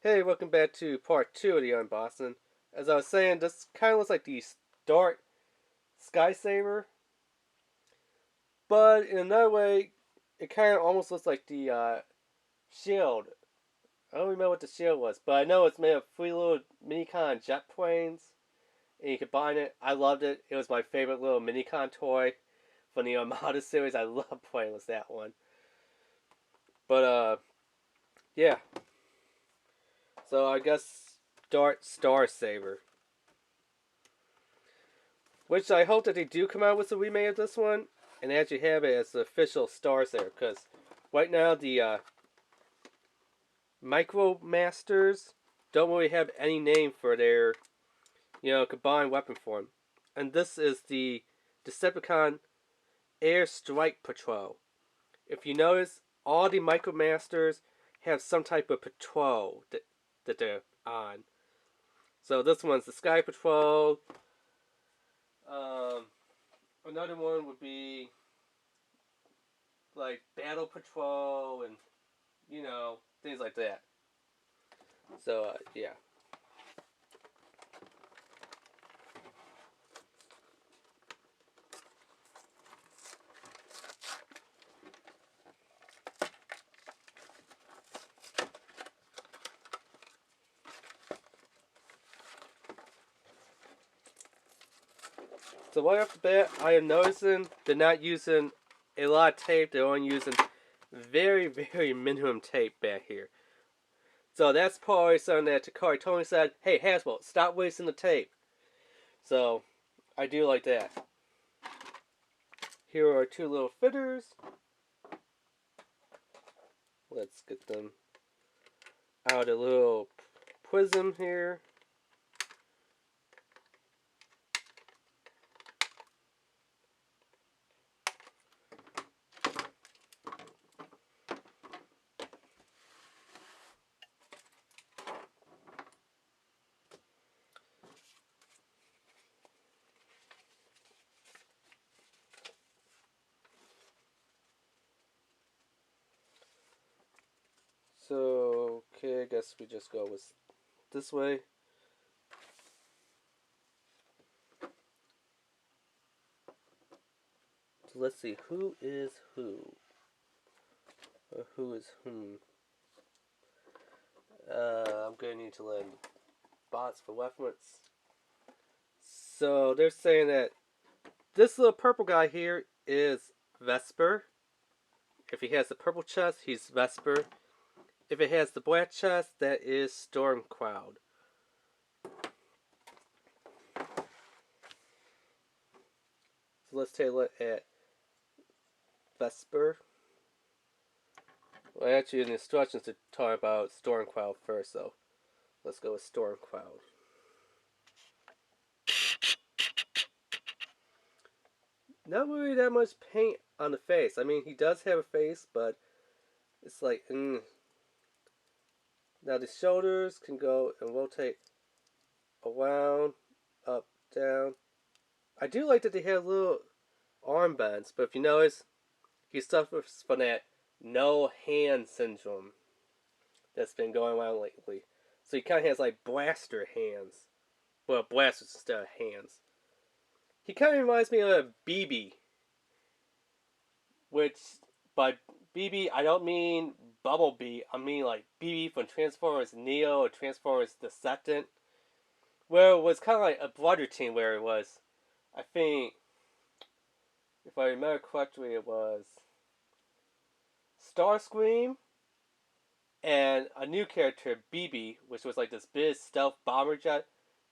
Hey, welcome back to part 2 of the unboxing. As I was saying, this kind of looks like the Dart Sky Saber, but in another way, it kind of almost looks like the shield. I don't remember what the shield was, but I know it's made of 3 little Minicon jet planes, and you combine it. I loved it. It was my favorite little Minicon toy from the Armada series. I love playing with that one. But, yeah. So I guess Dart Star Saber. Which I hope that they do come out with a remake of this one and actually have it as the official Star Saber. Because right now the Micromasters don't really have any name for their, combined weapon form. And this is the Decepticon Air Strike Patrol. If you notice, all the Micromasters have some type of patrol that they're on. So this one's the Sky Patrol. Another one would be like Battle Patrol and, things like that. So, yeah. So right off the bat, I am noticing they're not using a lot of tape. They're only using very, very minimum tape back here. So that's probably something that Takari Tony said, hey, Hasbro, stop wasting the tape. So, I do like that. Here are 2 little fitters. Let's get them out of the little prism here. So, okay, I guess we just go with this way. So let's see, who is who? Or who is whom? I'm gonna need to learn bots for weapons. So they're saying that this little purple guy here is Vesper. If he has the purple chest, he's Vesper. If it has the black chest, that is Stormcloud. So let's take a look at Vesper. Well, actually, in the instructions to talk about Stormcloud first, so let's go with Stormcloud. Not really that much paint on the face. I mean, he does have a face, but it's like, Now the shoulders can go and rotate around, up, down. I do like that they have little armbands, but if you notice, he suffers from that no hand syndrome that's been going around lately. So he kind of has like blaster hands. Well, blasters instead of hands. He kind of reminds me of a BB. Which, by BB, I don't mean Bumblebee. I mean like BB from Transformers Neo or Transformers Decepticon. Where it was kind of like a brother team where it was, I think, if I remember correctly, it was Starscream and a new character, BB, which was like this big stealth bomber jet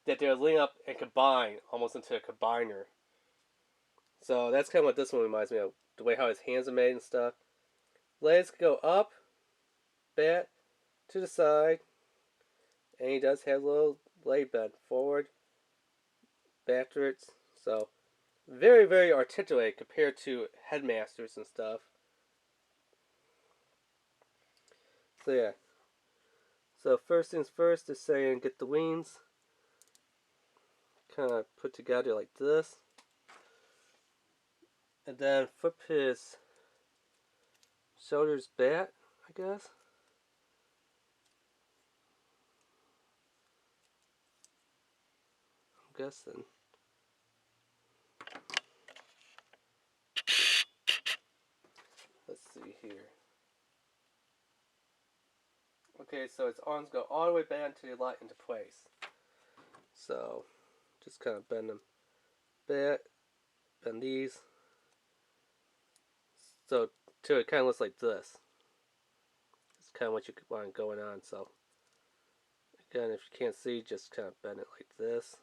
that they would link up and combine almost into a combiner. So that's kind of what this one reminds me of. The way how his hands are made and stuff. Legs go up, back, to the side, and he does have a little leg bend forward, backwards. So very, very articulate compared to headmasters and stuff. So yeah. So first things first is saying get the wings kind of put together like this. And then flip his shoulders back, I guess. guessing. Let's see here. Okay, so its arms go all the way back until they lock into place. So, just kind of bend them back, bend these. So, till it kind of looks like this. It's kind of what you want going on. So, again, if you can't see, just kind of bend it like this.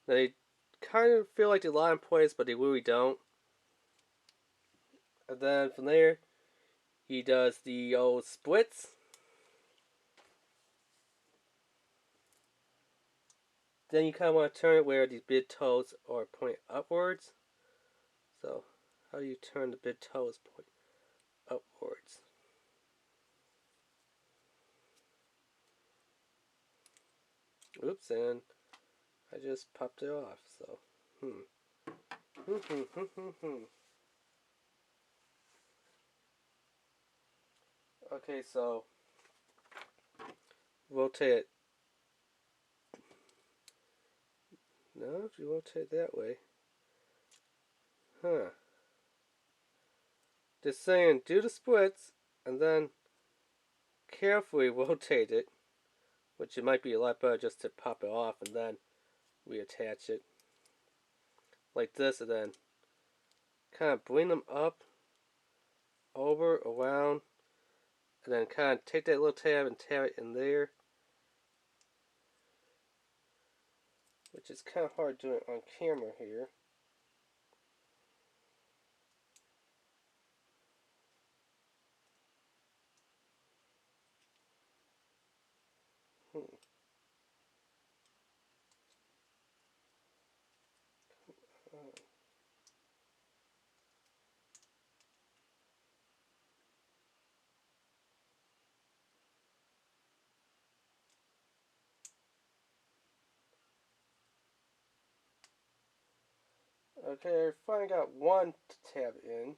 They kind of feel like they lie in place, but they really don't. And then from there, he does the old splits. Then you kind of want to turn it where these big toes are pointing upwards. So, how do you turn the big toes point upwards? Oops, and I just popped it off. So, Okay, so rotate it. No, if you rotate that way. Huh. Just saying, do the splits and then carefully rotate it, which it might be a lot better just to pop it off and then reattach it. Like this, and then kind of bring them up, over, around, and then kind of take that little tab and tab it in there. Which is kind of hard doing on camera here. Okay, I finally got one to tab in.